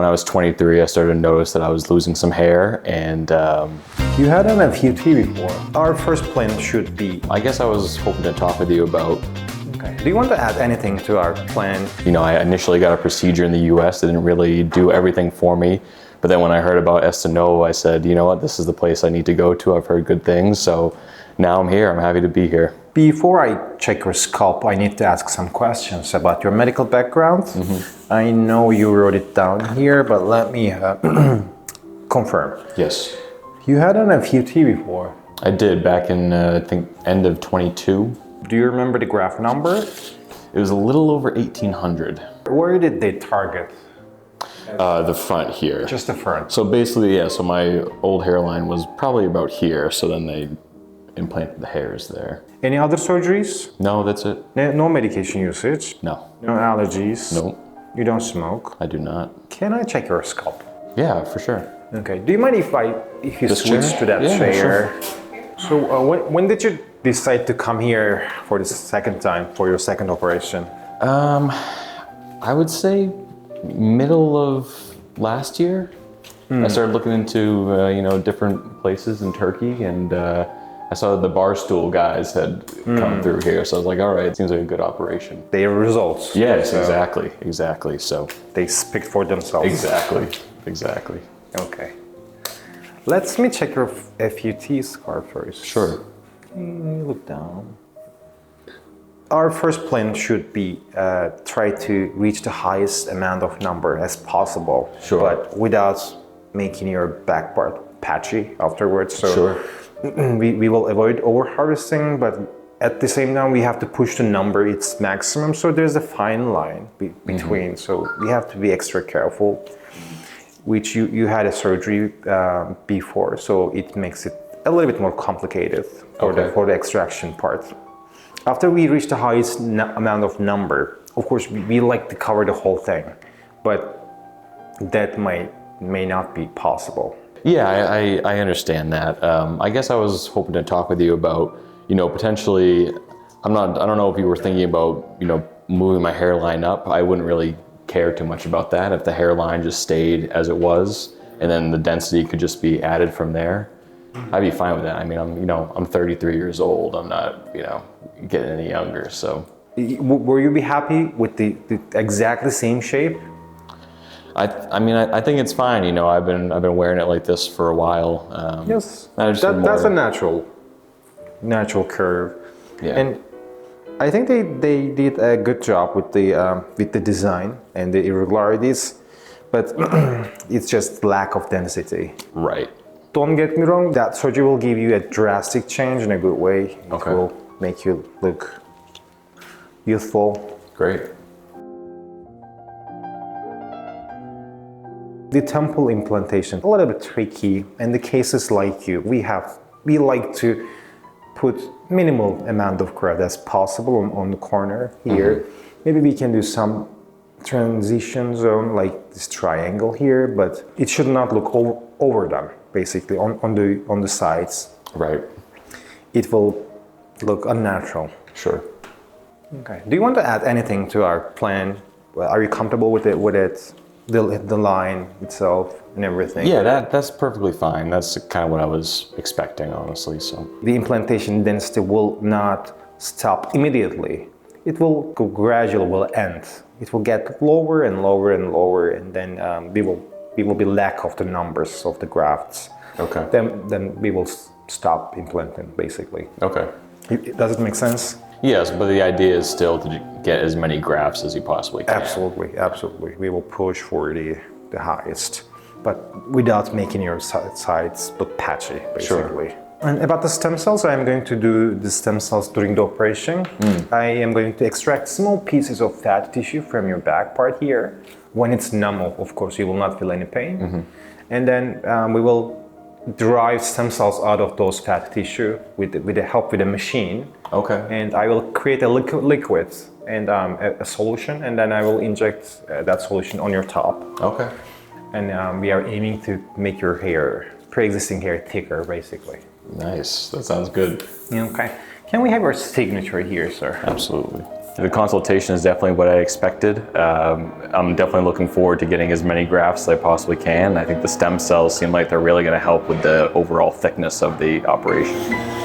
when I was 23, I started to notice that I was losing some hair, and You had an FUT before. Our first plan should be... I guess I was hoping to talk with you about, Okay. Do you want to add anything to our plan? you know, I initially got a procedure in the US that didn't really do everything for me, but then when I heard about Estenove, I said, you know what, this is the place I need to go to. I've heard good things, so now I'm here. I'm happy to be here. Before I check your scalp, I need to ask some questions about your medical background. I know you wrote it down here, but let me confirm. Yes. You had an FUT before. I did back in, I think, end of 22. Do you remember the graft number? It was a little over 1,800. Where did they target? The front here. Just the front. So basically, yeah, so my old hairline was probably about here, so then they implanted the hairs there. Any other surgeries? No, that's it. No medication usage? No. No allergies? No, You don't smoke? I do not. Can I check your scalp? Yeah, for sure. Okay. Do you mind if you This switch chair? to that Yeah, chair? sure. So when did you decide to come here for the second time, for your second operation? I would say middle of last year. I started looking into you know, different places in Turkey, and I saw that the bar stool guys had come through here, so I was like, all right, it seems like a good operation. Their results. Yes, So exactly. So they speak for themselves. exactly. Okay. Let me check your FUT scar first. Sure. Look down. Our first plan should be try to reach the highest amount of number as possible. Sure. But without making your back part patchy afterwards. So Sure. we will avoid overharvesting, but at the same time we have to push the number its maximum. So there's a fine line between. So we have to be extra careful. Which you had a surgery before, so it makes it a little bit more complicated for the extraction part. After we reach the highest amount of number, of course we like to cover the whole thing, but that may not be possible. Yeah, I understand that. I guess I was hoping to talk with you about, you know, potentially, I don't know if you were thinking about, you know, moving my hairline up. I wouldn't really care too much about that if the hairline just stayed as it was, and then the density could just be added from there. I'd be fine with that. I mean, I'm 33 years old. I'm not, you know, getting any younger. So, Will you be happy with the exactly same shape? I mean, I think it's fine. You know, I've been wearing it like this for a while. Yes, that's a natural curve. Yeah. And I think they did a good job with the design and the irregularities, but it's just lack of density. Right. Don't get me wrong, that surgery will give you a drastic change in a good way. It will make you look youthful. Great. The temple implantation, a little bit tricky, and the cases like you, we like to put minimal amount of graft as possible on the corner here. Maybe we can do some transition zone like this triangle here, but it should not look overdone, basically, on the sides. Right. It will look unnatural. Sure. Okay. Do you want to add anything to our plan? Are you comfortable with it? The line itself and everything? Yeah, that's perfectly fine. That's kind of what I was expecting, honestly. So the implantation density will not stop immediately. It will go gradually, will end. It will get lower and lower and lower, and then we will be lack of the numbers of the grafts. Okay. Then we will stop implanting, basically. Okay. Does it make sense? Yes, but the idea is still to get as many grafts as you possibly can. Absolutely. We will push for the highest, but without making your sides look patchy, basically. Sure. And about the stem cells, I am going to do the stem cells during the operation. I am going to extract small pieces of fat tissue from your back part here. When it's numb, of course, you will not feel any pain. And then we will derive stem cells out of those fat tissue with the help with a machine. Okay. And I will create a liquid and a solution, and then I will inject that solution on your top. Okay. And we are aiming to make your hair, pre-existing hair, thicker, basically. Nice. That sounds good. Okay. Can we have your signature here, sir? Absolutely. The consultation is definitely what I expected. I'm definitely looking forward to getting as many grafts as I possibly can. I think the stem cells seem like they're really going to help with the overall thickness of the operation.